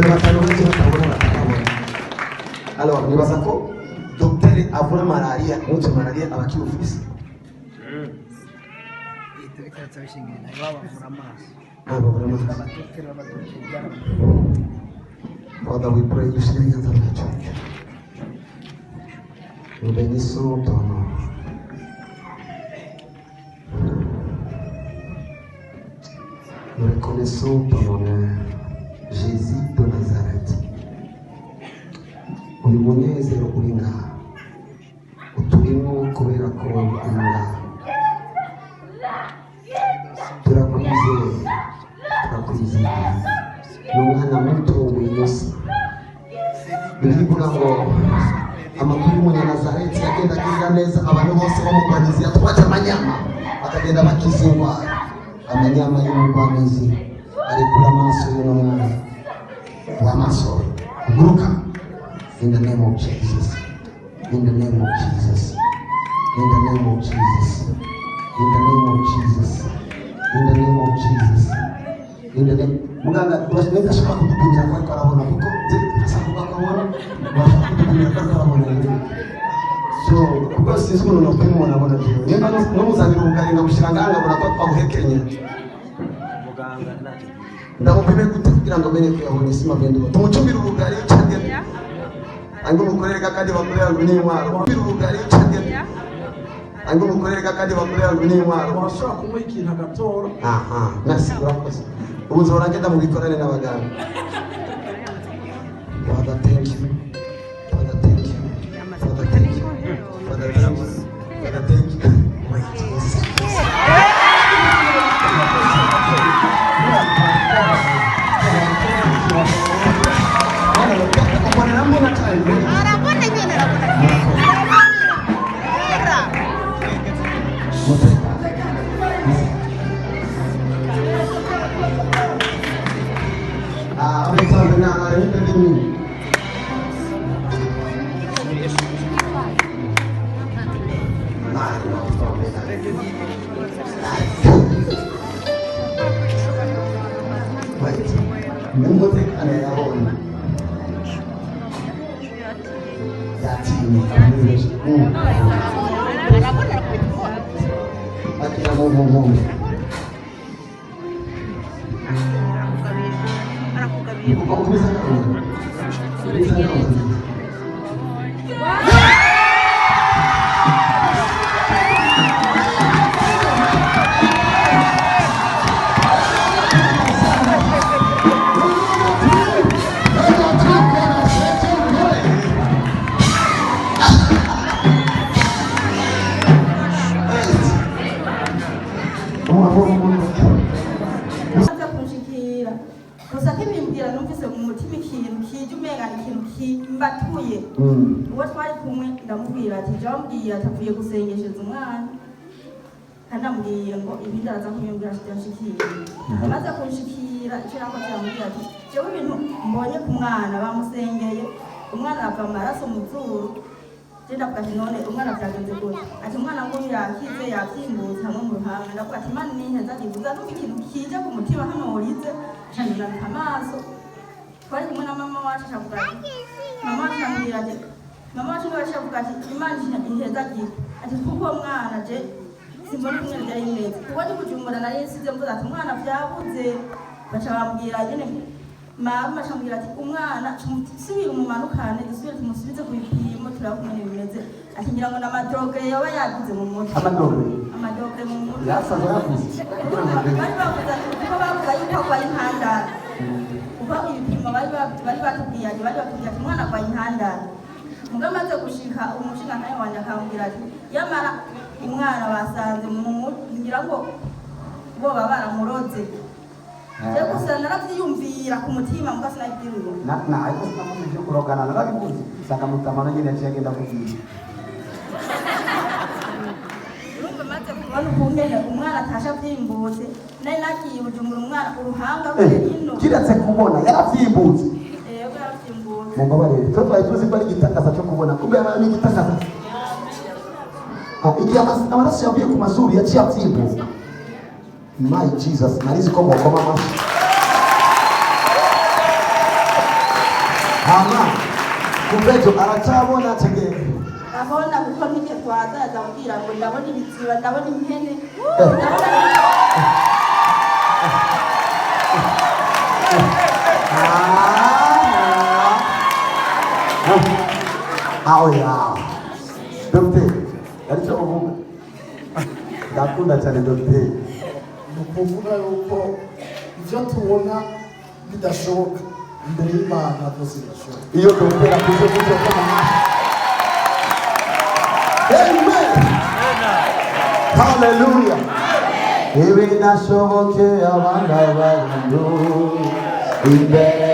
abantu batanu bose batabona batabona. Alors nibaza ko dogiteri avura malaria mutu malaria abakiufisi Father, we pray you should be in the church. Nous bénissons ton nom. Nous reconnaissons ton honneur, Jésus de Nazareth. Uyu munezero uri ngaha uturimo kubera ko uri ngaha. Turakwizeye n'umwana muto w'inosa. Birivuga ngo amakuru y'Umunyanazareti yagenda agira neza abantu bose bamugwaniza yatwaje amanyama akagenda bakiza indwara. Amanyama y'umugwanizi arekura amaso y'umwana w'amaso guruka. In the name of Jesus. In the name of Jesus. In the name of Jesus. In the name of Jesus. In the name of Jesus. In the name. Muganga tunashaka shaka kutupimia kwa karabona kuko sababu kaona tunashaka kutupimia kwa karabona. So kuko sisi kuno napimo na bona ndio. Nyamba no muzangira ukarenga mushiranganga bona kwa buhekenye. Muganga nati. Ndamupime kugira ngo menye ko yabonye sima bende. Tumucumbira ubugari cyane. Ango mukorera kandi bakorera ngo ni intwaro. Tumucumbira ubugari cyane. Ango mukorera kandi bakorera ngo ni intwaro. Bashaka kumwe ikintu agatora. Aha, merci urakoze. Ubuzo baragenda mu bikorane n'abaganga. Father, thank you. Father, thank you. Father, thank you. Father, thank you. Father, thank you. Wait, atavuye gusengeshereza umwana kanamubwiye ngo ibindi araza kumyumvira ashikira amaze kunshikira icyo yakoze yamubwira ati jewe ibintu mbonye ku mwana bamusengeye umwana ava amaraso mu zuru ndavuga ati none umwana byagenze gute ati umwana ngo yakize yakindutse hamwe mu ruhanga ndavuga ati imana niheza ivuza numva ikintu kije ku mutima hano worize cyangwa amaso twari kumwe na mama wacu avuga ati mama wacu ambwira ati mama wacu avuga ati imana iheza gite ati kuko mwana je simbona umwana byari neza kuko ndi kujumbura na Yesu ze mvuga ati umwana byabuze bacabambwira nyene mama acambwira ati umwana subira umumanukane dusubire tumusubize ku bipimo turakumene bimeze ati ngira ngo n'amadroge yoba yagize mu mutwe amadoge mu mutwe yasaza yavuze bari bavuga kuko bavuga yuko kwa intandara kuko ibipimo bari batubwiye ati umwana kwa intandara mugamaze gushika umushinga nawe wanje akambwira ati yamara umwana basanze mu ngira ngo bo baramuroze je gusa naravyiyumvira ku mutima mugasa nagiruye na ariko sinamuze byo kurogana narabikunze saka mutamana nyine cyagenda kugira urumva maze kubona ukungene umwana atasha vyimbutse nari nagiye bujumbura umwana uruhanga rwe ino kiratse kubona yaravyimbutse Mumbabarire cyo twari tuzi ko ari igitakaza cyo kubona kumbe yaba ari igitakaza igihe amaraso yavuye ku mazuru yaciye avyimbuka my Jesus narizi ko mukoma amaso mama kumbejo aracabona tegeye abona kuko nike twazaza kugira ngo ndabona ibiziba ndabona impene ya Dr. aricyo uvuga ndakunda cyane Dr. nukuvuga yuko ibyo tubona bidashoboka imbere y'Imana byose birashoboka iyo Dr. akuze kucyo kama Amen. Hallelujah. Ibi nashoboke abana banyu imbere